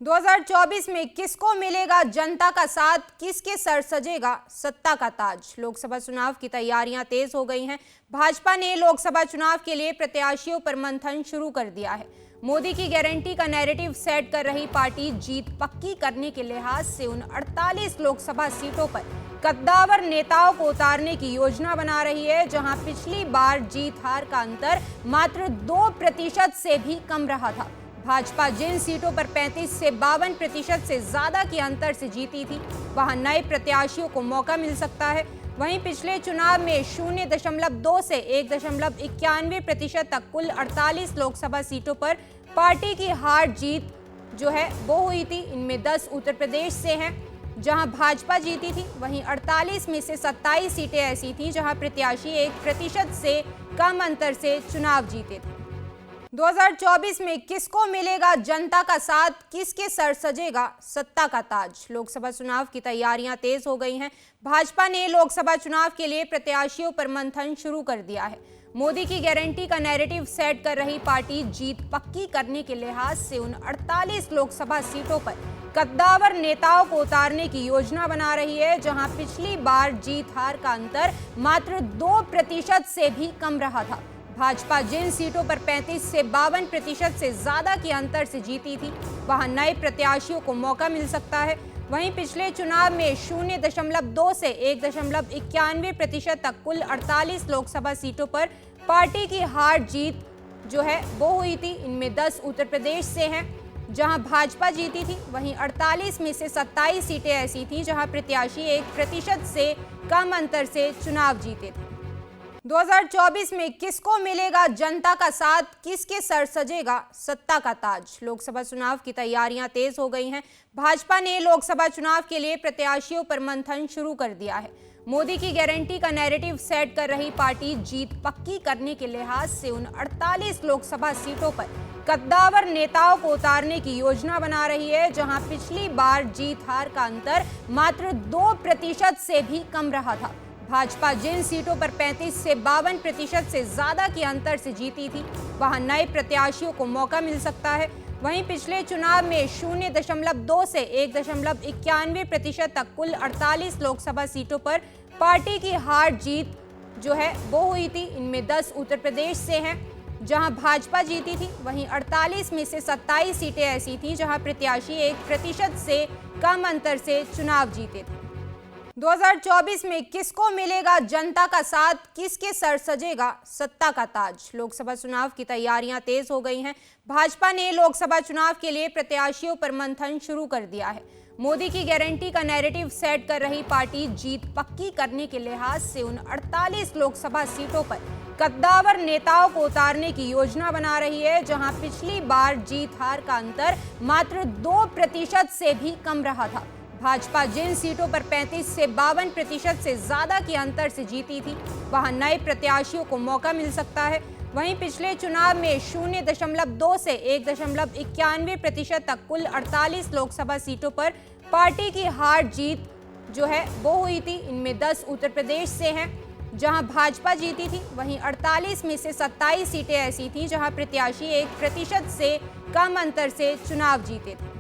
2024 में किसको मिलेगा जनता का साथ, किसके सर सजेगा सत्ता का ताज। लोकसभा चुनाव की तैयारियां तेज हो गई हैं। भाजपा ने लोकसभा चुनाव के लिए प्रत्याशियों पर मंथन शुरू कर दिया है। मोदी की गारंटी का नैरेटिव सेट कर रही पार्टी जीत पक्की करने के लिहाज से उन 48 लोकसभा सीटों पर कद्दावर नेताओं को उतारने की योजना बना रही है, जहां पिछली बार जीत हार का अंतर मात्र 2% से भी कम रहा था। भाजपा जिन सीटों पर 35 से 52% से ज्यादा के अंतर से जीती थी, वहां नए प्रत्याशियों को मौका मिल सकता है। वहीं पिछले चुनाव में 0.2 से 1.91% तक कुल 48 लोकसभा सीटों पर पार्टी की हार जीत जो है वो हुई थी। इनमें 10 उत्तर प्रदेश से हैं, जहां भाजपा जीती थी। वहीं 48 में से 27 सीटें ऐसी थीं जहां प्रत्याशी 1% से कम अंतर से चुनाव जीते थे। 2024 में किसको मिलेगा जनता का साथ, किसके सर सजेगा सत्ता का ताज। लोकसभा चुनाव की तैयारियां तेज हो गई हैं। भाजपा ने लोकसभा चुनाव के लिए प्रत्याशियों पर मंथन शुरू कर दिया है। मोदी की गारंटी का नैरेटिव सेट कर रही पार्टी जीत पक्की करने के लिहाज से उन 48 लोकसभा सीटों पर कद्दावर नेताओं को उतारने की योजना बना रही है, जहां पिछली बार जीत हार का अंतर मात्र 2% से भी कम रहा था। भाजपा जिन सीटों पर 35 से 52% से ज्यादा के अंतर से जीती थी, वहां नए प्रत्याशियों को मौका मिल सकता है। वहीं पिछले चुनाव में 0.2 से 1.91% तक कुल 48 लोकसभा सीटों पर पार्टी की हार जीत जो है वो हुई थी। इनमें 10 उत्तर प्रदेश से हैं, जहां भाजपा जीती थी। वहीं 48 में से 27 सीटें ऐसी थीं जहां प्रत्याशी 1% से कम अंतर से चुनाव जीते थे। 2024 में किसको मिलेगा जनता का साथ, किसके सर सजेगा सत्ता का ताज। लोकसभा चुनाव की तैयारियां तेज हो गई हैं। भाजपा ने लोकसभा चुनाव के लिए प्रत्याशियों पर मंथन शुरू कर दिया है। मोदी की गारंटी का नैरेटिव सेट कर रही पार्टी जीत पक्की करने के लिहाज से उन 48 लोकसभा सीटों पर कद्दावर नेताओं को उतारने की योजना बना रही है, जहां पिछली बार जीत हार का अंतर मात्र 2% से भी कम रहा था। भाजपा जिन सीटों पर 35 से 52% से ज्यादा के अंतर से जीती थी, वहां नए प्रत्याशियों को मौका मिल सकता है। वहीं पिछले चुनाव में 0.2 से 1.91% तक कुल 48 लोकसभा सीटों पर पार्टी की हार जीत जो है वो हुई थी। इनमें 10 उत्तर प्रदेश से हैं, जहां भाजपा जीती थी। वहीं 48 में से 27 सीटें ऐसी थीं जहां प्रत्याशी 1% से कम अंतर से चुनाव जीते थे। 2024 में किसको मिलेगा जनता का साथ, किसके सर सजेगा सत्ता का ताज। लोकसभा चुनाव की तैयारियां तेज हो गई हैं। भाजपा ने लोकसभा चुनाव के लिए प्रत्याशियों पर मंथन शुरू कर दिया है। मोदी की गारंटी का नैरेटिव सेट कर रही पार्टी जीत पक्की करने के लिहाज से उन 48 लोकसभा सीटों पर कद्दावर नेताओं को उतारने की योजना बना रही है, जहां पिछली बार जीत हार का अंतर मात्र 2% से भी कम रहा था। भाजपा जिन सीटों पर 35 से 52% से ज्यादा के अंतर से जीती थी, वहां नए प्रत्याशियों को मौका मिल सकता है। वहीं पिछले चुनाव में 0.2 से 1.91% तक कुल 48 लोकसभा सीटों पर पार्टी की हार जीत जो है वो हुई थी। इनमें 10 उत्तर प्रदेश से हैं, जहां भाजपा जीती थी। वहीं 48 में से 27 सीटें ऐसी थीं जहां प्रत्याशी 1% से कम अंतर से चुनाव जीते थे।